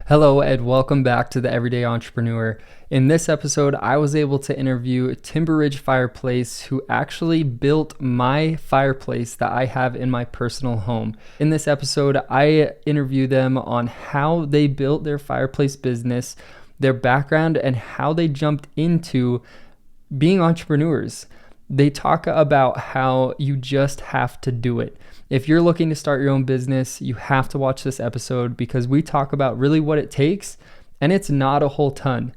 Hello and welcome back to the Everyday Entrepreneur. In this episode, I was able to interview Timberridge Fireplace, who actually built my fireplace that I have in my personal home. In this episode, I interview them on how they built their fireplace business, their background, and how they jumped into being entrepreneurs. They talk about how you just have to do it. If you're looking to start your own business, you have to watch this episode because we talk about really what it takes, and it's not a whole ton.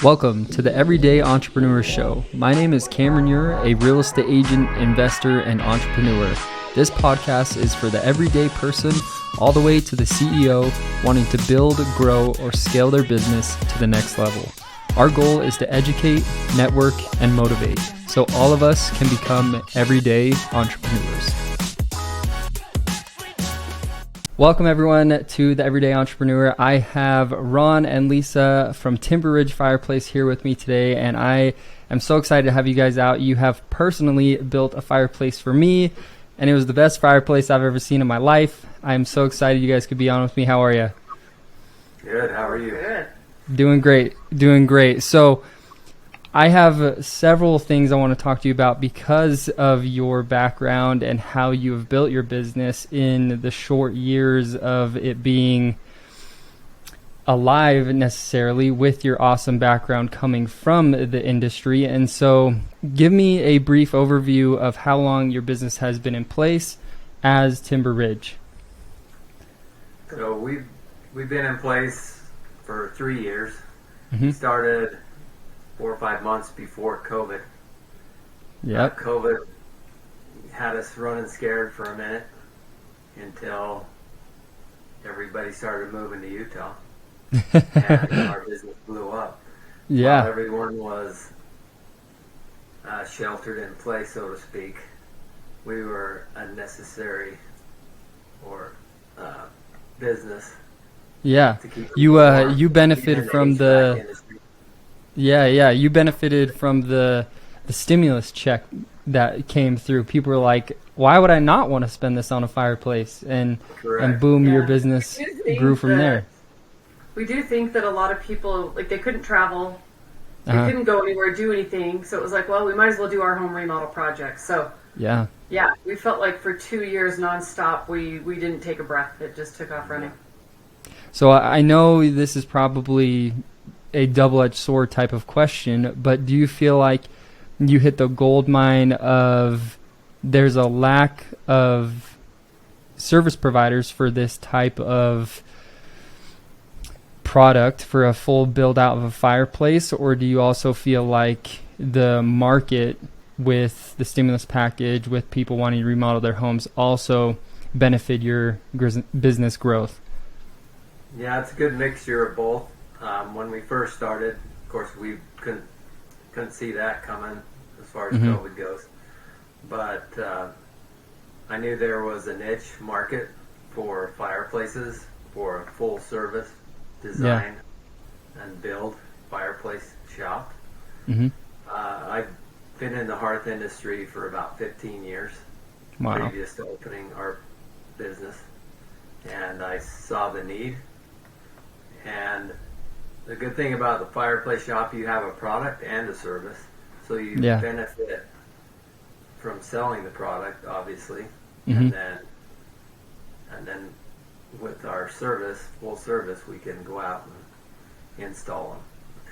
Welcome to the Everyday Entrepreneur Show. My name is Cameron Ure, a real estate agent, investor, and entrepreneur. This podcast is for the everyday person all the way to the CEO wanting to build, grow, or scale their business to the next level. Our goal is to educate, network, and motivate so all of us can become everyday entrepreneurs. Welcome everyone to the Everyday Entrepreneur. I have Ron and Lisa from Timberridge Fireplace here with me today, and I am so excited to have you guys out. You have personally built a fireplace for me, and it was the best fireplace I've ever seen in my life. I'm so excited you guys could be on with me. How are you? Good. How are you? Good. Doing great. So I have several things I want to talk to you about because of your background and how you have built your business in the short years of it being alive necessarily, with your awesome background coming from the industry. And so give me a brief overview of how long your business has been in place as Timberridge. So we've been in place for 3 years. Mm-hmm. Started 4 or 5 months before COVID. Yep. COVID had us running scared for a minute until everybody started moving to Utah. And our business blew up. Yeah. While everyone was sheltered in place, so to speak, we were a necessary business. Yeah. You benefited from the... Yeah, you benefited from the stimulus check that came through. People were like, why would I not want to spend this on a fireplace? And boom, your business grew from there. We do think that a lot of people, like, they couldn't travel, they couldn't go anywhere, do anything, so it was like, well, we might as well do our home remodel project. So yeah, we felt like for 2 years nonstop, we didn't take a breath. It just took off running. So I know this is probably a double-edged sword type of question, but do you feel like you hit the gold mine of there's a lack of service providers for this type of product for a full build out of a fireplace, or do you also feel like the market with the stimulus package, with people wanting to remodel their homes, also benefit your business growth? Yeah, it's a good mixture of both. When we first started, of course, we couldn't see that coming as far as COVID goes. But I knew there was a niche market for fireplaces, for a full service design and build fireplace shop. I've been in the hearth industry for about 15 years, previous to opening our business, and I saw the need. And the good thing about the fireplace shop, you have a product and a service, so you benefit from selling the product, obviously, and then with our service, full service, we can go out and install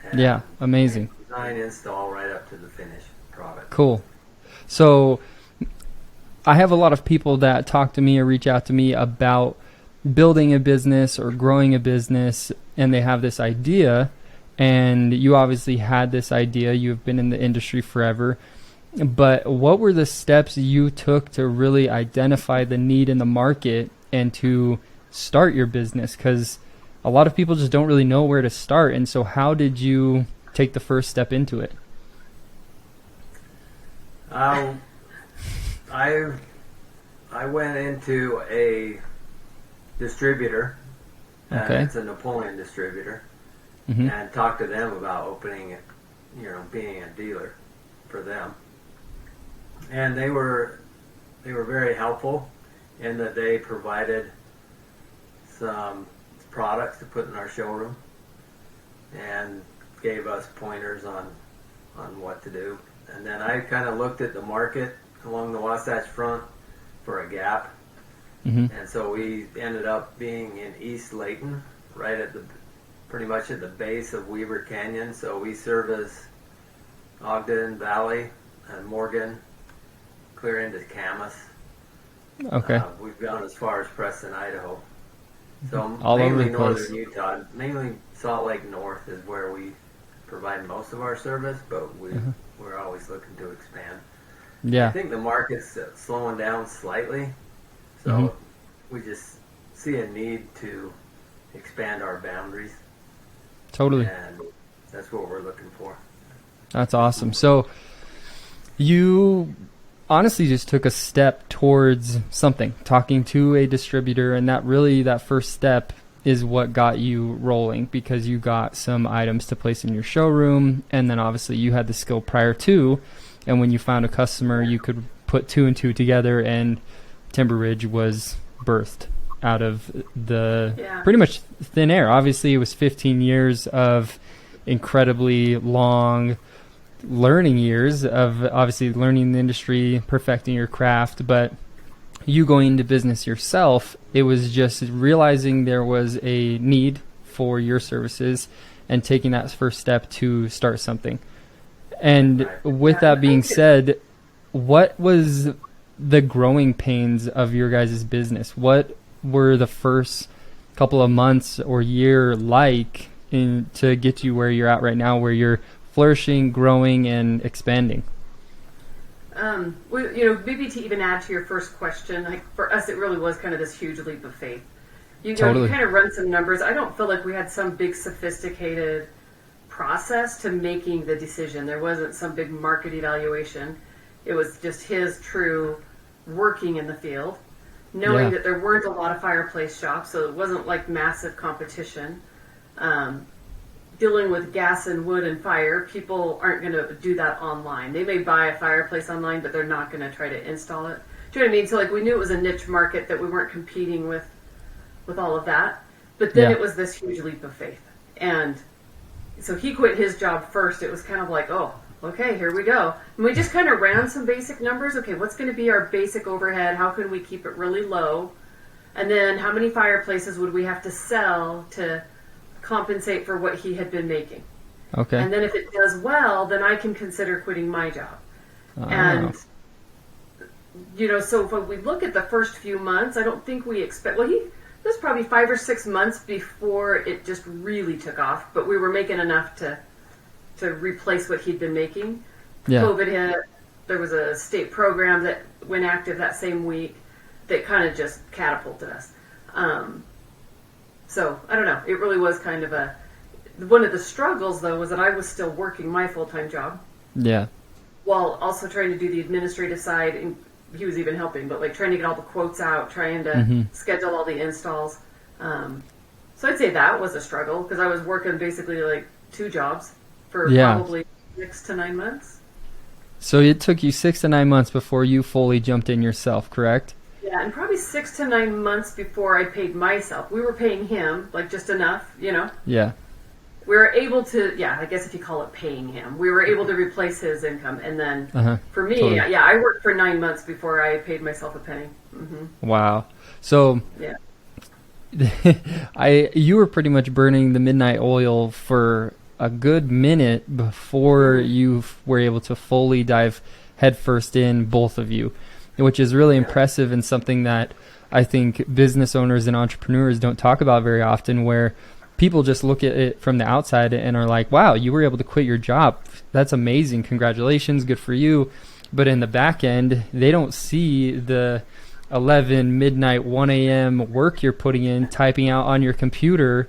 them. And amazing. Design, install, right up to the finished product. Cool. So I have a lot of people that talk to me or reach out to me about building a business or growing a business, and they have this idea, and you obviously had this idea. You've been in the industry forever, but what were the steps you took to really identify the need in the market and to start your business? Because a lot of people just don't really know where to start, and so how did you take the first step into it? I went into a distributor, it's a Napoleon distributor, and talked to them about opening it, being a dealer for them. And they were very helpful in that they provided some products to put in our showroom and gave us pointers on what to do. And then I kind of looked at the market along the Wasatch Front for a gap. And so we ended up being in East Layton, right at pretty much at the base of Weaver Canyon. So we service Ogden Valley and Morgan, clear into Camas. Okay. We've gone as far as Preston, Idaho. So all over mainly the place. northern Utah, mainly Salt Lake North is where we provide most of our service, but we're always looking to expand. Yeah. I think the market's slowing down slightly, so we just see a need to expand our boundaries. Totally. And that's what we're looking for. That's awesome. So you honestly just took a step towards something, talking to a distributor, and that first step is what got you rolling, because you got some items to place in your showroom, and then obviously you had the skill prior to, and when you found a customer, you could put two and two together, and Timberridge was birthed out of the pretty much thin air. Obviously, it was 15 years of incredibly long learning years of obviously learning the industry, perfecting your craft, but you going into business yourself, it was just realizing there was a need for your services and taking that first step to start something. And with that being said, what was the growing pains of your guys' business? What were the first couple of months or year like to get you where you're at right now, where you're flourishing, growing, and expanding? Maybe to even add to your first question, like for us, it really was kind of this huge leap of faith. You kind of run some numbers. I don't feel like we had some big sophisticated process to making the decision. There wasn't some big market evaluation. It was just his true working in the field, knowing that there weren't a lot of fireplace shops, so it wasn't like massive competition. Dealing with gas and wood and fire, people aren't going to do that online. They may buy a fireplace online, but they're not going to try to install it. Do you know what I mean? So like we knew it was a niche market, that we weren't competing with all of that. But then it was this huge leap of faith. And so he quit his job first. It was kind of like, oh, okay, here we go. And we just kind of ran some basic numbers. Okay, what's going to be our basic overhead? How can we keep it really low? And then how many fireplaces would we have to sell to compensate for what he had been making? Okay. And then if it does well, then I can consider quitting my job. And, so when we look at the first few months, I don't think we expect, it was probably 5 or 6 months before it just really took off, but we were making enough to replace what he'd been making. Yeah. COVID hit. There was a state program that went active that same week that kind of just catapulted us. So, I don't know. It really was kind of one of the struggles, though, was that I was still working my full-time job. Yeah. While also trying to do the administrative side, and he was even helping, but like trying to get all the quotes out, trying to schedule all the installs. So I'd say that was a struggle, because I was working basically like 2 jobs for probably 6 to 9 months. So it took you 6 to 9 months before you fully jumped in yourself, correct? Yeah, and probably 6 to 9 months before I paid myself. We were paying him, like, just enough, Yeah. We were able to, I guess if you call it paying him, we were able to replace his income. And then for me, I worked for 9 months before I paid myself a penny. Wow. So you were pretty much burning the midnight oil for a good minute before you were able to fully dive headfirst in, both of you, which is really impressive, and something that I think business owners and entrepreneurs don't talk about very often, where people just look at it from the outside and are like, wow, you were able to quit your job. That's amazing. Congratulations. Good for you. But in the back end, they don't see the 11, midnight, 1 a.m. work you're putting in, typing out on your computer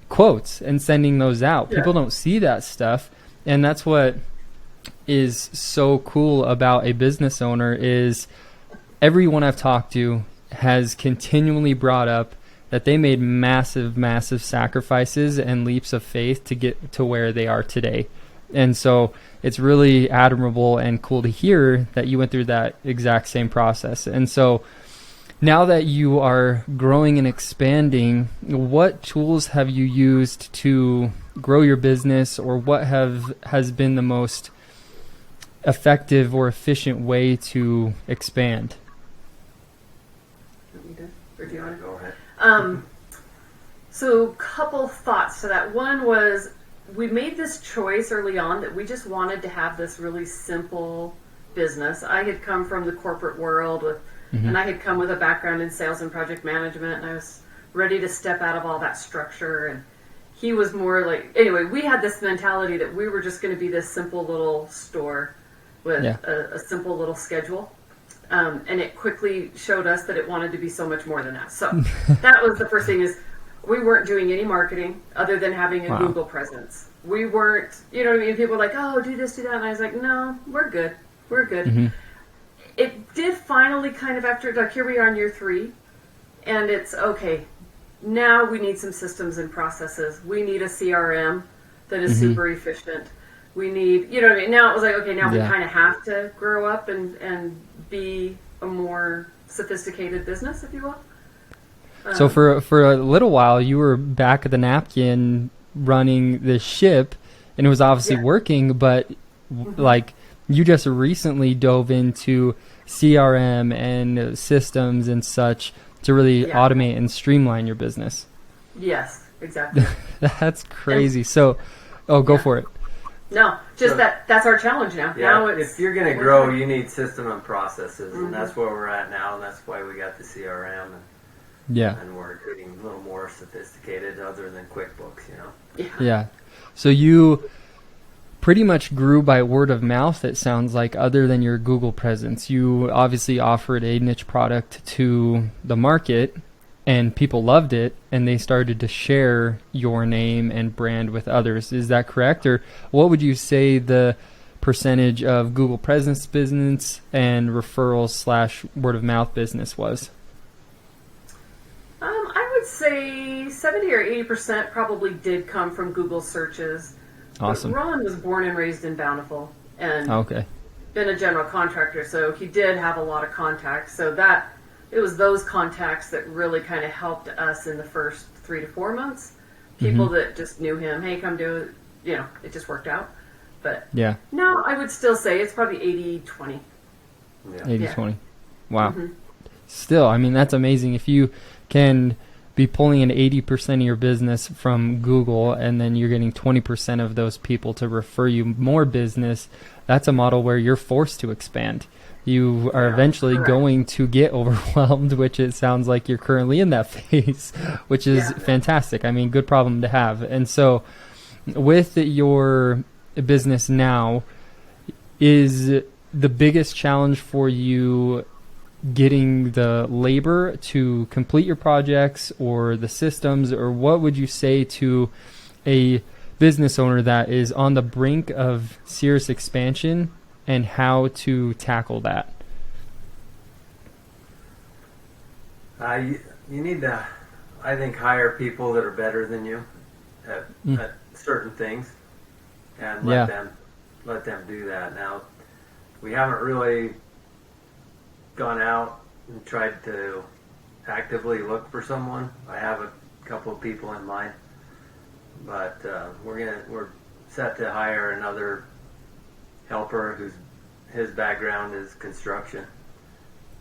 quotes and sending those out. People don't see that stuff. And that's what is so cool about a business owner, is everyone I've talked to has continually brought up that they made massive, massive sacrifices and leaps of faith to get to where they are today. And so it's really admirable and cool to hear that you went through that exact same process. And so Now that you are growing and expanding, what tools have you used to grow your business, or what has been the most effective or efficient way to expand? Or do you want to go ahead? So couple thoughts to that. One was, we made this choice early on that we just wanted to have this really simple business. I had come from the corporate world and I had come with a background in sales and project management, and I was ready to step out of all that structure. And he was more like, anyway, we had this mentality that we were just going to be this simple little store with a simple little schedule. And it quickly showed us that it wanted to be so much more than that. So that was the first thing, is we weren't doing any marketing other than having a Google presence. We weren't, you know what I mean? People were like, oh, do this, do that. And I was like, no, we're good. We're good. Mm-hmm. It did finally kind of, after, like, here we are in year 3, and it's, okay, now we need some systems and processes. We need a CRM that is super efficient. We need, you know what I mean? Now it was like, okay, now we kind of have to grow up and be a more sophisticated business, if you will. So for a little while, you were back at the napkin running the ship, and it was obviously working, but like, you just recently dove into CRM and systems and such to really automate and streamline your business. Yes, exactly. That's crazy. So, go for it. No, just that's our challenge now. Yeah, now if you're going to grow, you need system and processes, and that's where we're at now, and that's why we got the CRM, and we're getting a little more sophisticated other than QuickBooks, you know? Yeah. So you pretty much grew by word of mouth, it sounds like, other than your Google presence. You obviously offered a niche product to the market, and people loved it, and they started to share your name and brand with others. Is that correct? Or what would you say the percentage of Google presence business and referrals / word of mouth business was? I would say 70 or 80% probably did come from Google searches. Awesome. But Ron was born and raised in Bountiful, and been a general contractor, so he did have a lot of contacts. So it was those contacts that really kind of helped us in the first 3 to 4 months. People that just knew him, hey, come do it. You know, it just worked out. But no, I would still say it's probably 80-20. 80-20. Wow. Still, I mean, that's amazing. If you can be pulling in 80% of your business from Google, and then you're getting 20% of those people to refer you more business, that's a model where you're forced to expand. You are eventually going to get overwhelmed, which it sounds like you're currently in that phase, which is fantastic. I mean, good problem to have. And so with your business now, is the biggest challenge for you getting the labor to complete your projects, or the systems, or what would you say to a business owner that is on the brink of serious expansion, and how to tackle that? You need to, I think, hire people that are better than you at certain things, and let them do that. Now, we haven't really gone out and tried to actively look for someone. I have a couple of people in mind, but we're set to hire another helper his background is construction.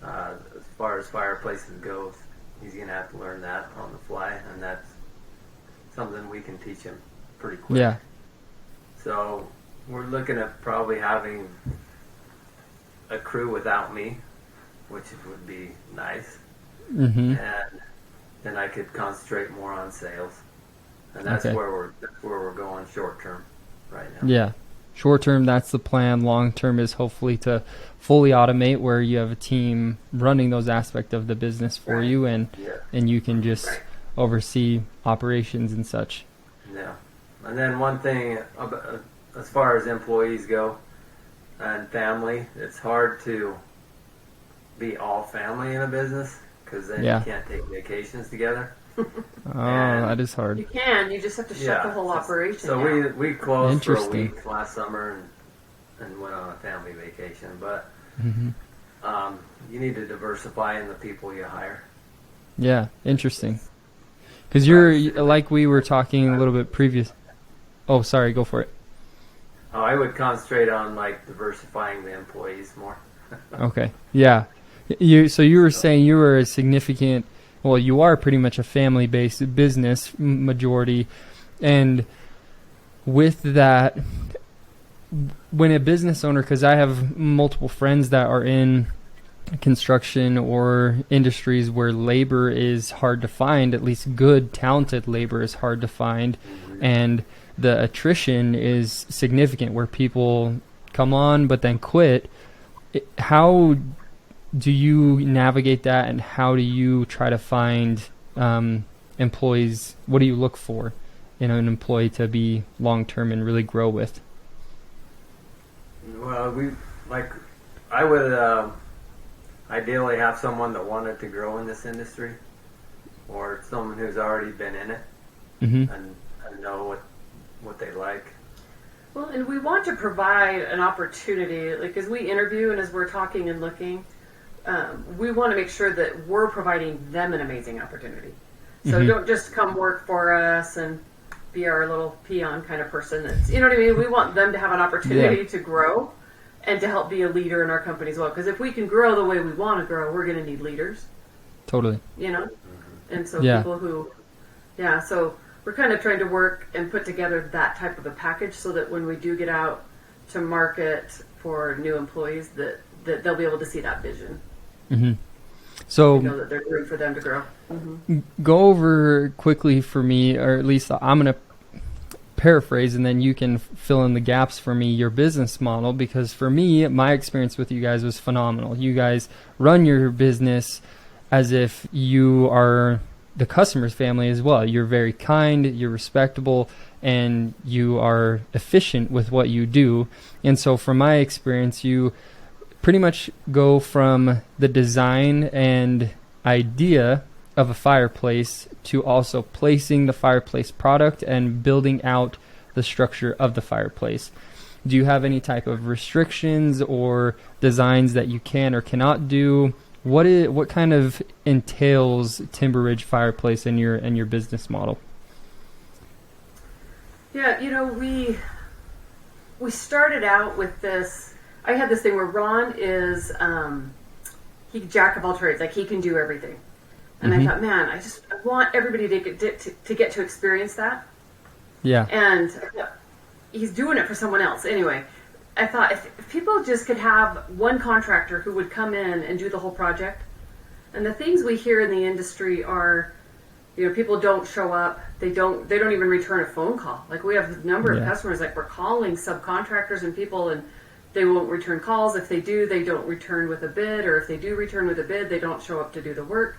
As far as fireplaces goes, he's gonna have to learn that on the fly, and that's something we can teach him pretty quick. Yeah. So we're looking at probably having a crew without me, which would be nice. And then I could concentrate more on sales, and that's where we're going short term right now. Yeah. Short term, that's the plan. Long term is hopefully to fully automate, where you have a team running those aspects of the business for you, and you can just oversee operations and such. Yeah. And then one thing, as far as employees go and family, it's hard to be all family in a business, because then you can't take vacations together. That is hard. You can. You just have to shut the whole operation So down. we closed for a week last summer and went on a family vacation. But you need to diversify in the people you hire. Yeah, interesting. Because you're, like we were talking a little bit previous. Oh, sorry, go for it. Oh, I would concentrate on like diversifying the employees more. Okay, yeah. So you were saying you were a significant, well, you are pretty much a family-based business majority, and with that, when a business owner, because I have multiple friends that are in construction or industries where labor is hard to find, at least good, talented labor is hard to find, and the attrition is significant where people come on but then quit. How do you navigate that, and how do you try to find employees? What do you look for in an employee to be long-term and really grow with? Well, I would ideally have someone that wanted to grow in this industry, or someone who's already been in it and know what they like. Well, and we want to provide an opportunity, like as we interview and as we're talking and looking, we want to make sure that we're providing them an amazing opportunity. So don't just come work for us and be our little peon kind of person. That's, you know what I mean? We want them to have an opportunity to grow and to help be a leader in our company as well. Because if we can grow the way we want to grow, we're going to need leaders. Totally. You know? And so people who, so we're kind of trying to work and put together that type of a package so that when we do get out to market for new employees, that they'll be able to see that vision. So know that there's room for them to grow. Go over quickly for me, or at least I'm going to paraphrase, and then you can fill in the gaps for me, your business model, because for me, my experience with you guys was phenomenal. You guys run your business as if you are the customer's family as well. You're very kind, you're respectable, and you are efficient with what you do. And so from my experience, you pretty much go from the design and idea of a fireplace to also placing the fireplace product and building out the structure of the fireplace. Do you have any type of restrictions or designs that you can or cannot do? What kind of entails Timberridge Fireplace in your business model? Yeah, we started out with this. I had this thing where Ron is he jack of all trades, like he can do everything. And I thought, man, I want everybody to get to experience that. Yeah. And he's doing it for someone else. Anyway, I thought if people just could have one contractor who would come in and do the whole project, and the things we hear in the industry are, people don't show up. They don't even return a phone call. Like we have a number of customers, like we're calling subcontractors and people, and they won't return calls. If they do, they don't return with a bid, or if they do return with a bid, they don't show up to do the work.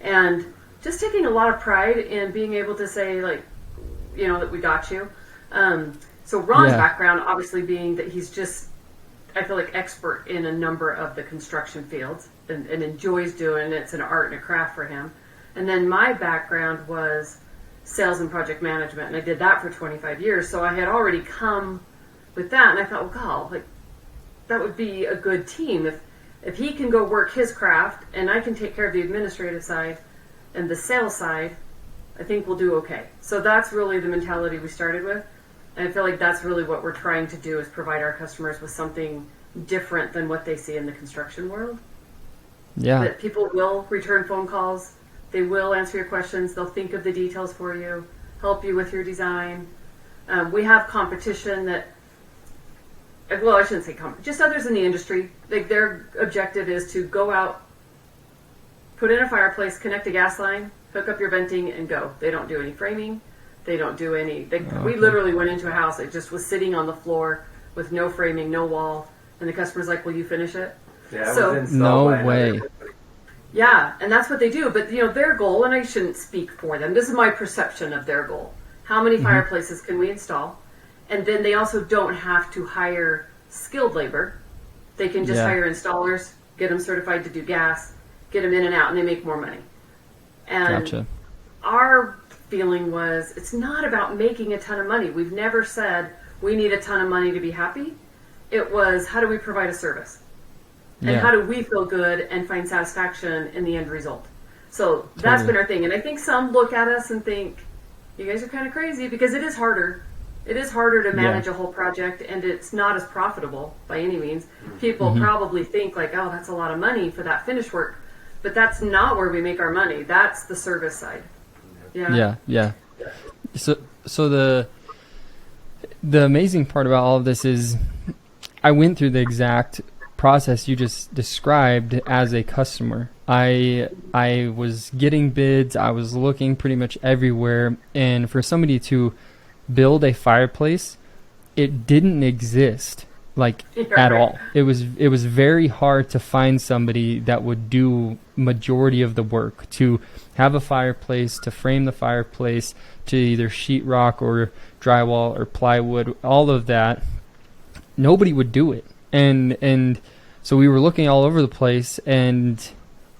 And just taking a lot of pride in being able to say, like, that we got you. So Ron's background, obviously, being that he's just, I feel like, expert in a number of the construction fields and enjoys doing it. It's an art and a craft for him. And then my background was sales and project management, and I did that for 25 years. So I had already come with that, and I thought, well, God, that would be a good team if he can go work his craft and I can take care of the administrative side and the sales side. I think we'll do okay. So that's really the mentality we started with. And I feel like that's really what we're trying to do, is provide our customers with something different than what they see in the construction world. Yeah. That people will return phone calls. They will answer your questions. They'll think of the details for you, help you with your design. We have competition that, well, I shouldn't say just others in the industry. Like their objective is to go out, put in a fireplace, connect a gas line, hook up your venting, and go. They don't do any framing. They don't do any. We literally went into a house. It just was sitting on the floor with no framing, no wall, and the customer's like, "Will you finish it?" Yeah, so, it was installed by way. Yeah, and that's what they do. But their goal, and I shouldn't speak for them. This is my perception of their goal. How many fireplaces can we install? And then they also don't have to hire skilled labor. They can just hire installers, get them certified to do gas, get them in and out, and they make more money. And our feeling was, it's not about making a ton of money. We've never said we need a ton of money to be happy. It was, how do we provide a service? And how do we feel good and find satisfaction in the end result? So that's been our thing. And I think some look at us and think, you guys are kind of crazy, because it is harder. It is harder to manage a whole project, and it's not as profitable by any means. People probably think like, oh, that's a lot of money for that finished work. But that's not where we make our money. That's the service side. Yeah. So the amazing part about all of this is I went through the exact process you just described as a customer. I was getting bids. I was looking pretty much everywhere. And for somebody to build a fireplace, it didn't exist at all. It was very hard to find somebody that would do majority of the work, to have a fireplace, to frame the fireplace, to either sheetrock or drywall or plywood, all of that. Nobody would do it. And so we were looking all over the place, and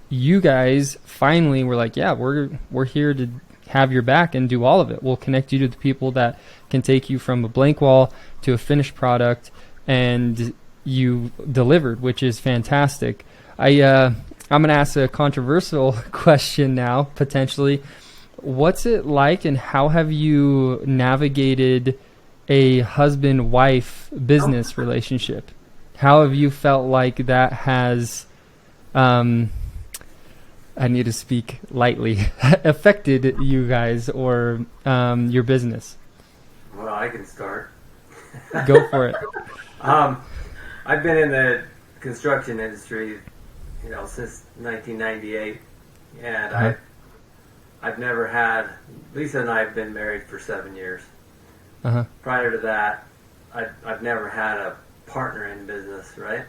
you guys finally were like, yeah, we're here to have your back and do all of it. We'll connect you to the people that can take you from a blank wall to a finished product, and you delivered, which is fantastic. I'm going to ask a controversial question now, potentially. What's it like, and how have you navigated a husband-wife business relationship? How have you felt like that has, I need to speak lightly, affected you guys or your business? Well, I can start. Go for it. I've been in the construction industry, since 1998, and I've never had. Lisa and I have been married for 7 years. Prior to that, I've never had a partner in business, right?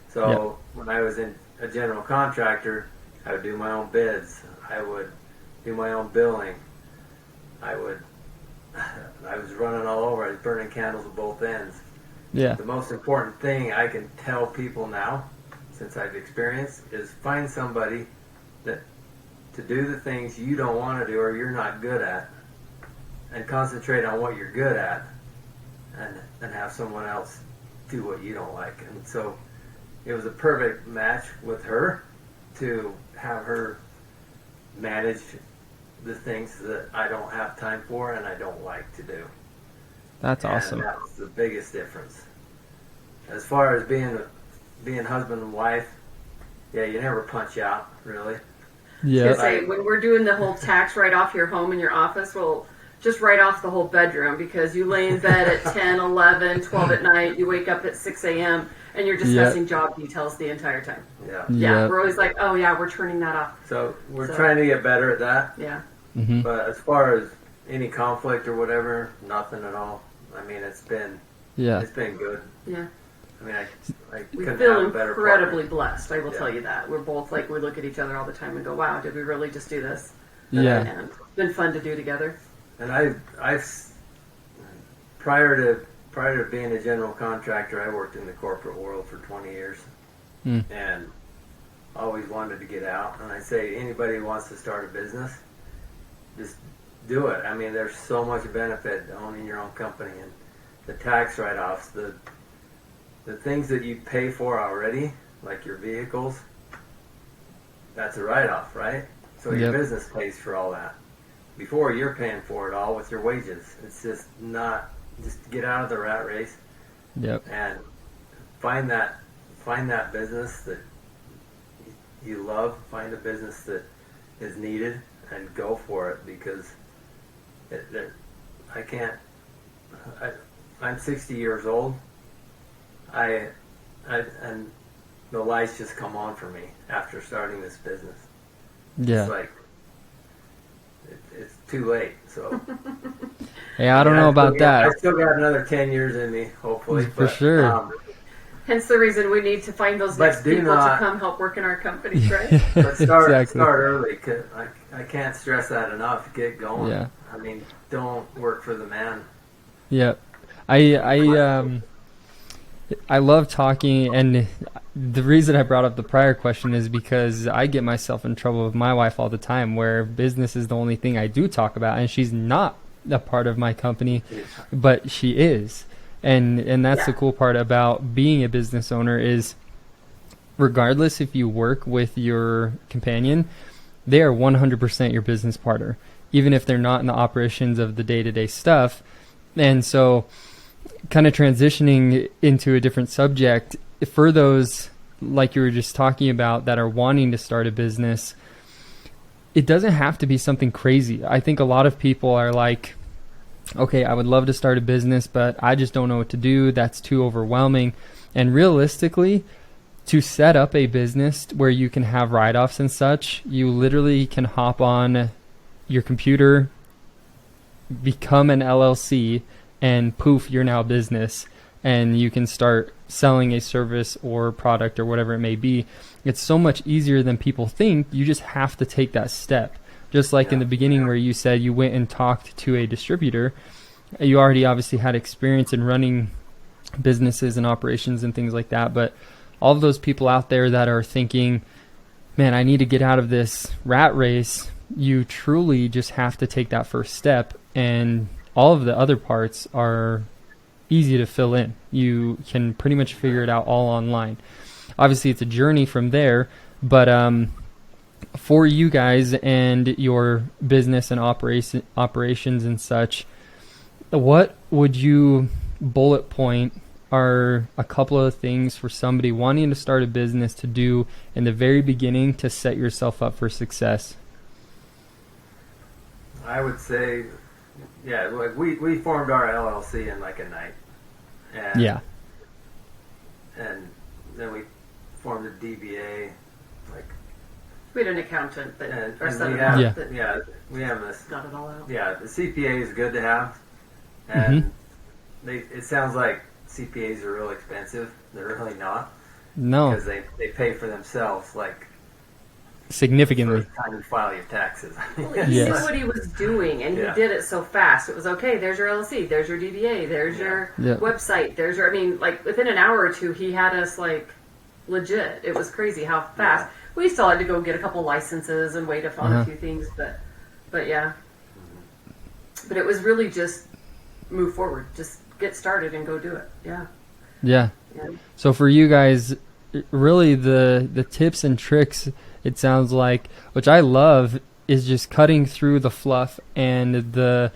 So when I was in a general contractor, I would do my own bids. I would do my own billing. I was running all over. I was burning candles at both ends. Yeah. The most important thing I can tell people now, since I've experienced, is find somebody that to do the things you don't want to do or you're not good at, and concentrate on what you're good at, and have someone else do what you don't like. And so it was a perfect match with her to have her manage the things that I don't have time for and I don't like to do. That's awesome. And that's the biggest difference. As far as being husband and wife, you never punch out, really. Yeah. Say, when we're doing the whole tax write-off your home and your office, we'll just write off the whole bedroom, because you lay in bed at 10, 11, 12 at night, you wake up at 6 a.m., and you're discussing job details the entire time. Yeah. We're always like, oh yeah, we're turning that off. So we're trying to get better at that. Yeah. But as far as any conflict or whatever, nothing at all. I mean, it's been good. Yeah. I mean, I we couldn't feel have a better incredibly partner. blessed. I will tell you that. We're both we look at each other all the time and go, wow, did we really just do this? Yeah. And it's been fun to do together. And I've prior to being a general contractor, I worked in the corporate world for 20 years, and always wanted to get out. And I say, anybody who wants to start a business, just do it. I mean, there's so much benefit to owning your own company, and the tax write-offs, the things that you pay for already, like your vehicles, that's a write-off, right? So your business pays for all that. Before, you're paying for it all with your wages. It's just get out of the rat race. And find that business that you love. Find a business that is needed and go for it, because I'm 60 years old. And the lights just come on for me after starting this business. Yeah. It's like it's too late. So hey, I don't know about that. I still got another 10 years in me, hopefully. For sure. Hence the reason we need to find those next people to come help work in our companies, right? But start early. 'Cause I can't stress that enough. Get going. Yeah. I mean, don't work for the man. Yeah. I love talking, and the reason I brought up the prior question is because I get myself in trouble with my wife all the time, where business is the only thing I do talk about, and she's not a part of my company, but she is. And that's the cool part about being a business owner is regardless if you work with your companion, they are 100% your business partner, even if they're not in the operations of the day-to-day stuff. And so kind of transitioning into a different subject, for those, like you were just talking about, that are wanting to start a business, it doesn't have to be something crazy. I think a lot of people are like, okay, I would love to start a business, but I just don't know what to do. That's too overwhelming. And realistically, to set up a business where you can have write-offs and such, you literally can hop on your computer, become an LLC, and poof, you're now a business, and you can start selling a service or product or whatever it may be. It's so much easier than people think. You just have to take that step. Just like in the beginning where you said you went and talked to a distributor, you already obviously had experience in running businesses and operations and things like that. But all of those people out there that are thinking, man, I need to get out of this rat race, you truly just have to take that first step, and all of the other parts are easy to fill in. You can pretty much figure it out all online. Obviously, it's a journey from there, but for you guys and your business and operations and such, what would you bullet point are a couple of things for somebody wanting to start a business to do in the very beginning to set yourself up for success? I would say, like we formed our LLC in like a night. And, and then we formed a DBA. Like we had an accountant that we have this. Got it all out. Yeah, the CPA is good to have, and it sounds like CPAs are real expensive. They're really not. No, because they pay for themselves like significantly. First time you file your taxes. Well, he knew what he was doing, and he did it so fast. It was okay. There's your LLC. There's your DBA. There's your website. There's your. I mean, like within an hour or two, he had us like legit. It was crazy how fast. Yeah. We still had to go get a couple licenses and wait on a few things, but yeah. But it was really just move forward, just get started and go do it. Yeah. So for you guys, really the tips and tricks, it sounds like, which I love, is just cutting through the fluff and the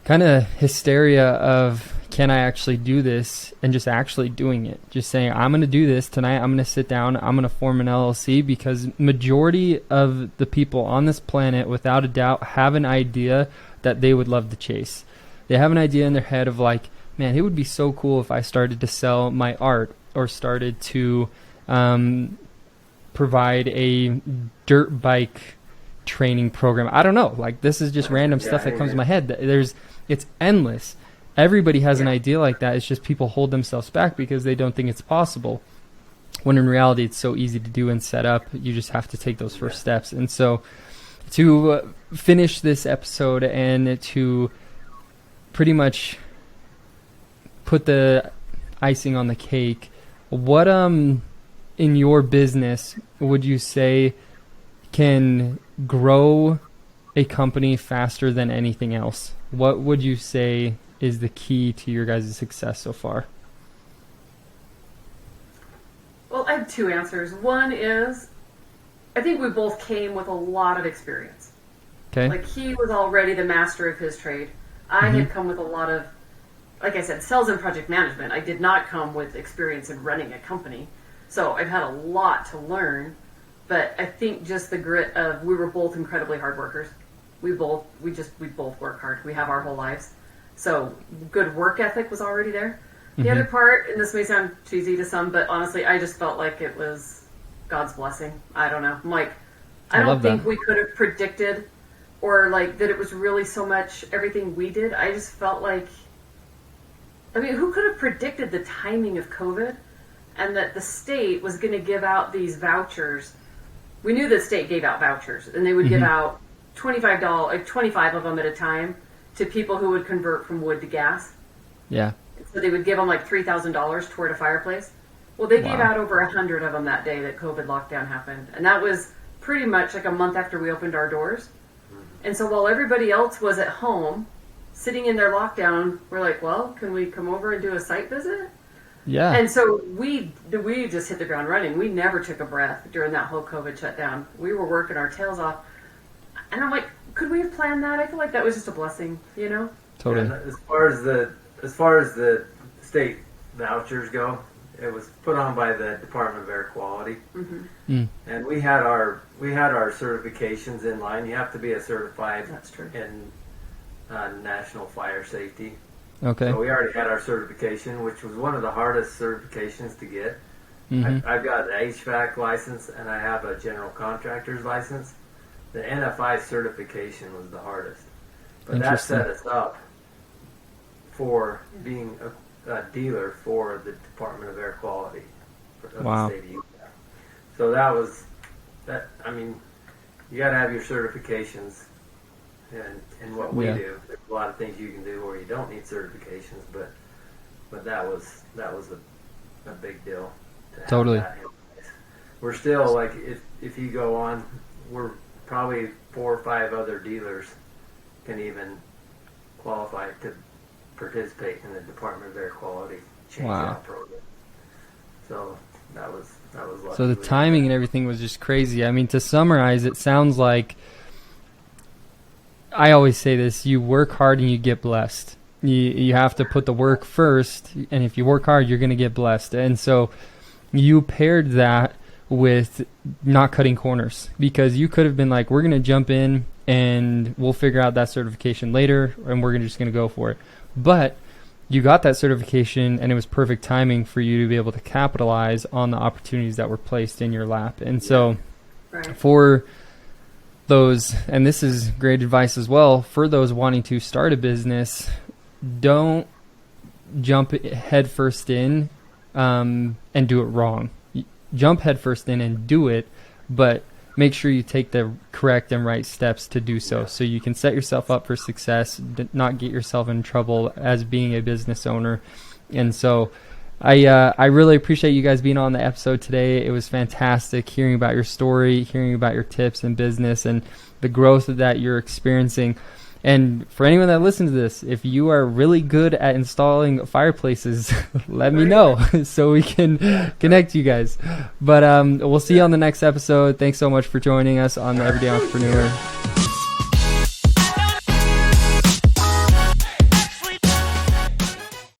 kind of hysteria of, can I actually do this, and just actually doing it. Just saying, I'm going to do this tonight. I'm going to sit down. I'm going to form an LLC, because majority of the people on this planet, without a doubt, have an idea that they would love to chase. They have an idea in their head of like, man, it would be so cool if I started to sell my art, or started to provide a dirt bike training program. I don't know. Like, this is just random stuff that comes to my head. It's endless. Everybody has an idea like that. It's just people hold themselves back because they don't think it's possible. When in reality, it's so easy to do and set up. You just have to take those first steps. And so to finish this episode and to pretty much put the icing on the cake, what in your business would you say can grow a company faster than anything else? What would you say is the key to your guys' success so far? Well, I have two answers. One is, I think we both came with a lot of experience. Okay. Like, he was already the master of his trade. I had come with a lot of, like I said, sales and project management. I did not come with experience in running a company. So I've had a lot to learn, but I think just the grit of, we were both incredibly hard workers. We both work hard. We have our whole lives. So good work ethic was already there. The other part, and this may sound cheesy to some, but honestly, I just felt like it was God's blessing. I don't know. I'm like, I don't think we could have predicted, or like that it was really so much everything we did. I just felt like, I mean, who could have predicted the timing of COVID, and that the state was going to give out these vouchers? We knew the state gave out vouchers, and they would give out $25, like 25 of them at a time, to people who would convert from wood to gas. Yeah. So they would give them like $3,000 toward a fireplace. Well, they gave out over 100 of them that day that COVID lockdown happened. And that was pretty much like a month after we opened our doors. And so while everybody else was at home, sitting in their lockdown, we're like, well, can we come over and do a site visit? Yeah. And so we just hit the ground running. We never took a breath during that whole COVID shutdown. We were working our tails off. And I'm like, could we have planned that? I feel like that was just a blessing, you know? Totally. And as far as the state vouchers go, it was put on by the Department of Air Quality. Mm-hmm. And we had our certifications in line. You have to be a certified in national fire safety. Okay. So we already had our certification, which was one of the hardest certifications to get. Mm-hmm. I've got an HVAC license and I have a general contractor's license. The NFI certification was the hardest. But that set us up for being a dealer for the Department of Air Quality of the state of Utah. So that. I mean, you got to have your certifications. And what we do, there's a lot of things you can do where you don't need certifications, but that was a big deal. To have totally. That in place. We're still like if you go on, we're probably 4 or 5 other dealers can even qualify to participate in the Department of Air Quality change-out program. So that was lucky. So the timing and everything was just crazy. I mean, to summarize, it sounds like, I always say this, you work hard and you get blessed. You have to put the work first, and if you work hard, you're going to get blessed. And so you paired that with not cutting corners, because you could have been like, we're going to jump in and we'll figure out that certification later and we're just going to go for it. But you got that certification and it was perfect timing for you to be able to capitalize on the opportunities that were placed in your lap. And so for those, and this is great advice as well, for those wanting to start a business, don't jump headfirst in and do it wrong. Jump headfirst in and do it, but make sure you take the correct and right steps to do so, so you can set yourself up for success, not get yourself in trouble as being a business owner. And so I really appreciate you guys being on the episode today. It was fantastic hearing about your story, hearing about your tips in business and the growth that you're experiencing. And for anyone that listens to this, if you are really good at installing fireplaces, let me know so we can connect you guys. But we'll see you on the next episode. Thanks so much for joining us on the Everyday Entrepreneur.